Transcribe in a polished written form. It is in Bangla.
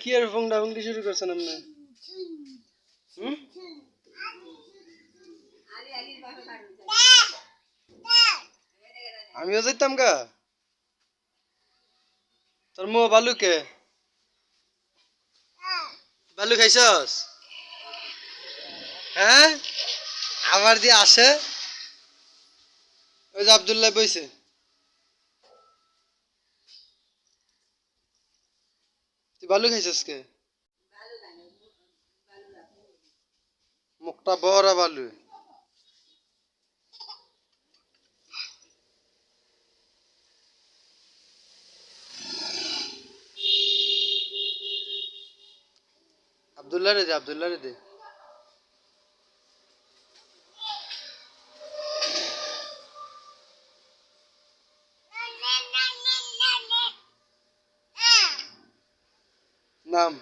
কি আর ফোংডা ফোংডি শুরু করছেন আপনি? আমিও যাইতাম গা। তোর মো বালুকে বালু খাইছস? হ্যাঁ, আবার দিয়ে আসে। ওই যে আব্দুল্লাহ বইছে। তুই বালু খাইছস কে? মুখটা বড় বালু। আব্দুল্লাহ রে দে। নাম